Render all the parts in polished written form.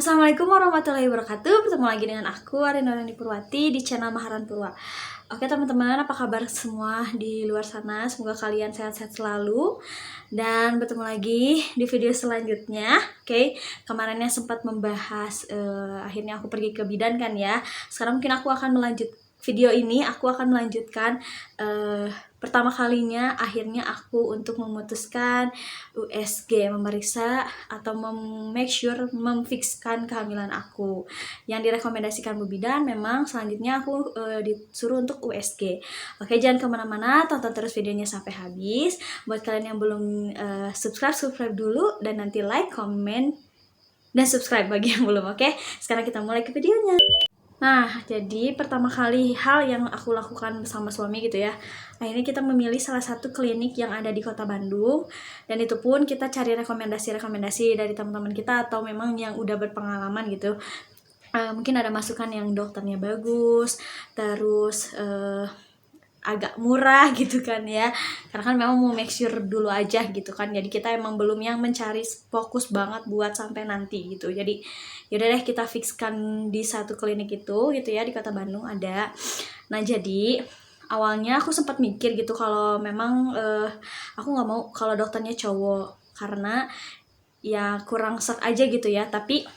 Assalamualaikum warahmatullahi wabarakatuh. Bertemu lagi dengan aku Arinani Purwati di channel Maharan Purwa. Oke teman-teman, apa kabar semua di luar sana? Semoga kalian sehat-sehat selalu. Dan bertemu lagi di video selanjutnya. Oke, kemarinnya sempat membahas akhirnya aku pergi ke bidan kan ya. Sekarang mungkin aku akan melanjutkan pertama kalinya akhirnya aku untuk memutuskan USG, memeriksa atau make sure memfixkan kehamilan aku. Yang direkomendasikan Bu Bidan memang selanjutnya aku disuruh untuk USG. Oke, jangan kemana-mana, tonton terus videonya sampai habis. Buat kalian yang belum subscribe dulu, dan nanti like, comment, dan subscribe bagi yang belum. Oke, sekarang kita mulai ke videonya. Nah, jadi pertama kali hal yang aku lakukan bersama suami gitu ya, akhirnya kita memilih salah satu klinik yang ada di kota Bandung. Dan itu pun kita cari rekomendasi dari teman-teman kita atau memang yang udah berpengalaman gitu. Mungkin ada masukan yang dokternya bagus, terus agak murah gitu kan ya, karena kan memang mau make sure dulu aja gitu kan, jadi kita emang belum yang mencari fokus banget buat sampai nanti gitu. Jadi yaudah deh kita fixkan di satu klinik itu gitu ya, di kota Bandung ada. Nah jadi awalnya aku sempat mikir gitu kalau memang aku nggak mau kalau dokternya cowok, karena ya kurang set aja gitu ya. Tapi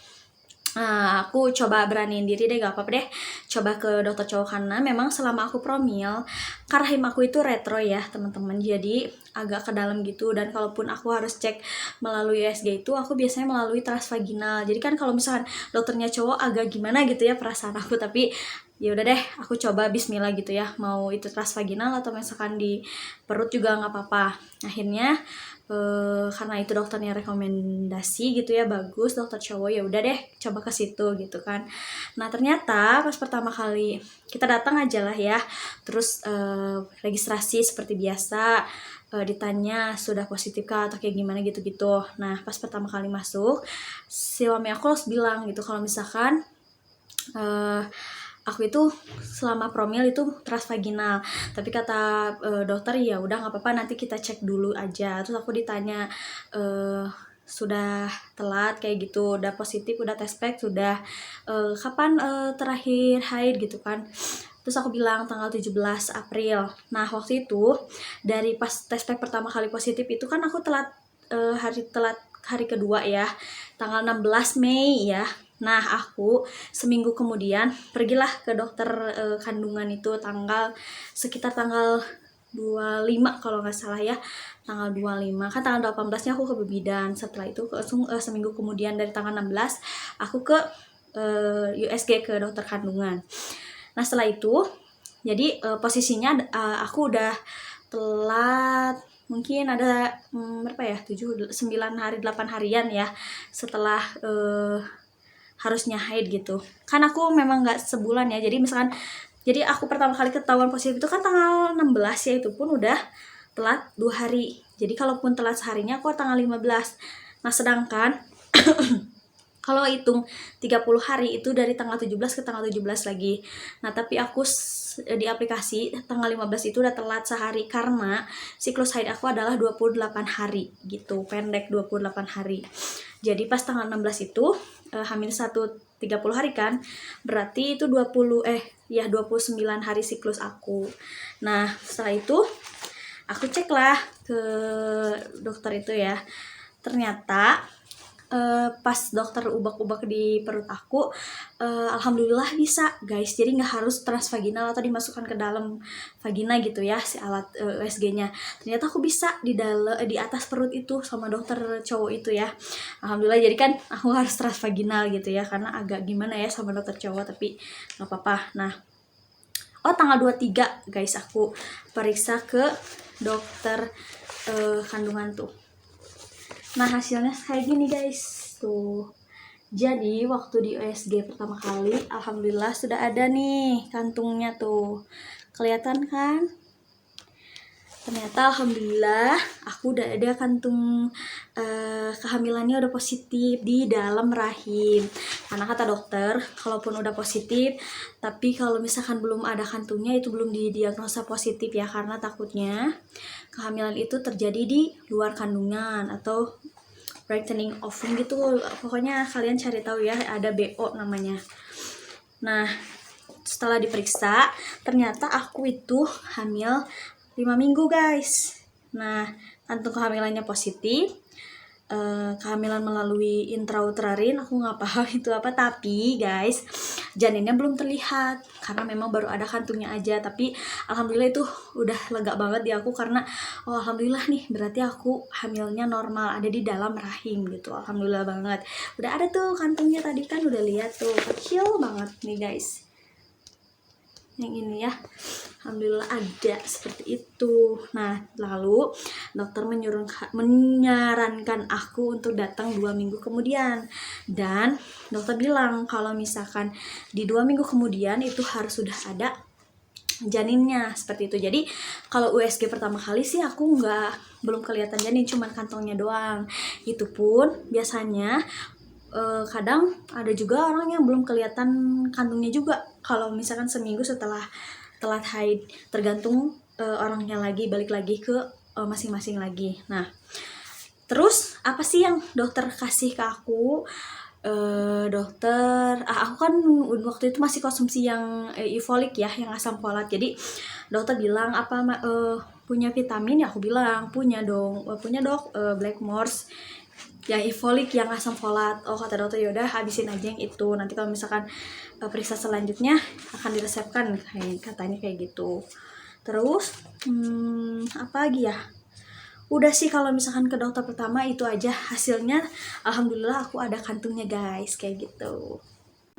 aku coba beraniin diri deh, gak apa-apa deh coba ke dokter cowok, karena memang selama aku promil, rahim aku itu retro ya teman-teman, jadi agak ke dalam gitu. Dan kalaupun aku harus cek melalui USG itu, aku biasanya melalui transvaginal. Jadi kan kalau misalkan dokternya cowok agak gimana gitu ya perasaan aku, tapi ya udah deh aku coba bismillah gitu ya, mau itu transvaginal atau misalkan di perut juga nggak apa-apa. Akhirnya karena itu dokternya rekomendasi gitu ya, bagus dokter cowok, ya udah deh coba ke situ gitu kan. Nah ternyata pas pertama kali kita datang aja lah ya, terus registrasi seperti biasa, ditanya sudah positif kah atau kayak gimana gitu-gitu. Nah pas pertama kali masuk, si suami aku harus bilang gitu kalau misalkan aku itu selama promil itu transvaginal, tapi kata dokter ya udah nggak apa-apa, nanti kita cek dulu aja. Terus aku ditanya sudah telat kayak gitu, udah positif, udah tes pack, sudah kapan terakhir haid gitu kan. Terus aku bilang tanggal 17 April. Nah waktu itu dari pas tes pack pertama kali positif itu kan aku telat hari kedua ya, tanggal 16 Mei ya. Nah aku seminggu kemudian pergilah ke dokter kandungan itu sekitar tanggal 25 kalau nggak salah ya, tanggal 25 kan, tanggal 18-nya aku ke bidan. Setelah itu langsung seminggu kemudian dari tanggal 16 aku ke USG, ke dokter kandungan. Nah setelah itu jadi posisinya aku udah telat mungkin ada berapa ya, 7, 9 hari, 8 harian ya setelah harusnya haid gitu. Kan aku memang nggak sebulan ya, jadi aku pertama kali ketahuan positif itu kan tanggal 16 ya, itu pun udah telat 2 hari. Jadi kalaupun telat seharinya aku tanggal 15. Nah sedangkan kalau hitung 30 hari itu dari tanggal 17 ke tanggal 17 lagi. Nah tapi aku di aplikasi tanggal 15 itu udah telat sehari, karena siklus haid aku adalah 28 hari gitu, pendek 28 hari. Jadi pas tanggal 16 itu hamil 30 hari kan, berarti itu 29 hari siklus aku. Nah setelah itu aku cek lah ke dokter itu ya, ternyata pas dokter ubak-ubak di perut aku, alhamdulillah bisa guys, jadi nggak harus transvaginal atau dimasukkan ke dalam vagina gitu ya si alat USG-nya. Ternyata aku bisa di atas perut itu sama dokter cowok itu ya, alhamdulillah. Jadi kan aku harus transvaginal gitu ya, karena agak gimana ya sama dokter cowok, tapi nggak apa-apa. Nah tanggal 23 guys aku periksa ke dokter kandungan tuh. Nah hasilnya kayak gini guys tuh. Jadi waktu di USG pertama kali, alhamdulillah sudah ada nih kantungnya tuh, kelihatan kan? Ternyata alhamdulillah aku udah ada kantung kehamilannya udah positif di dalam rahim. Karena kata dokter kalaupun udah positif, tapi kalau misalkan belum ada kantungnya itu belum didiagnosa positif ya, karena takutnya kehamilan itu terjadi di luar kandungan atau brightening oven gitu, pokoknya kalian cari tahu ya, ada BO namanya. Nah, setelah diperiksa ternyata aku itu hamil 5 minggu guys. Nah, kantung kehamilannya positif. Kehamilan melalui intrauterin, aku nggak paham itu apa, tapi guys janinnya belum terlihat karena memang baru ada kantungnya aja. Tapi alhamdulillah itu udah lega banget di aku, karena oh alhamdulillah nih, berarti aku hamilnya normal, ada di dalam rahim gitu. Alhamdulillah banget, udah ada tuh kantungnya, tadi kan udah lihat tuh, kecil banget nih guys, yang ini ya, alhamdulillah ada seperti itu. Nah, lalu dokter menyarankan aku untuk datang 2 minggu kemudian, dan dokter bilang kalau misalkan di 2 minggu kemudian itu harus sudah ada janinnya, seperti itu. Jadi kalau USG pertama kali sih aku belum kelihatan janin, cuman kantongnya doang. Itu pun biasanya kadang ada juga orang yang belum kelihatan kantungnya juga kalau misalkan seminggu setelah telat haid, tergantung orangnya lagi, balik lagi ke masing-masing lagi. Nah, terus apa sih yang dokter kasih ke aku? Aku kan waktu itu masih konsumsi yang ifolik ya, yang asam folat. Jadi dokter bilang punya vitamin ya, aku bilang punya dong, punya dok, Blackmores yang ifolik yang asam folat. Oh kata dokter, yaudah habisin aja yang itu, nanti kalau misalkan periksa selanjutnya akan diresepkan, katanya kayak gitu. Terus apa lagi ya, udah sih kalau misalkan ke dokter pertama itu aja. Hasilnya alhamdulillah aku ada kantungnya guys, kayak gitu.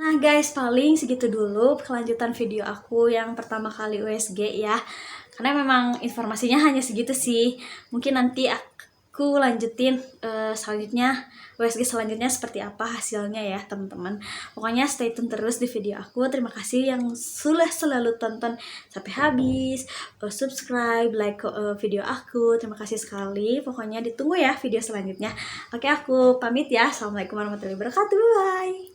Nah guys, paling segitu dulu kelanjutan video aku yang pertama kali USG ya, karena memang informasinya hanya segitu sih. Mungkin nanti aku lanjutin selanjutnya, USG selanjutnya seperti apa hasilnya ya teman-teman. Pokoknya stay tune terus di video aku. Terima kasih yang sudah selalu tonton sampai habis, subscribe, like video aku. Terima kasih sekali. Pokoknya ditunggu ya video selanjutnya. Oke, aku pamit ya. Assalamualaikum warahmatullahi wabarakatuh. Bye.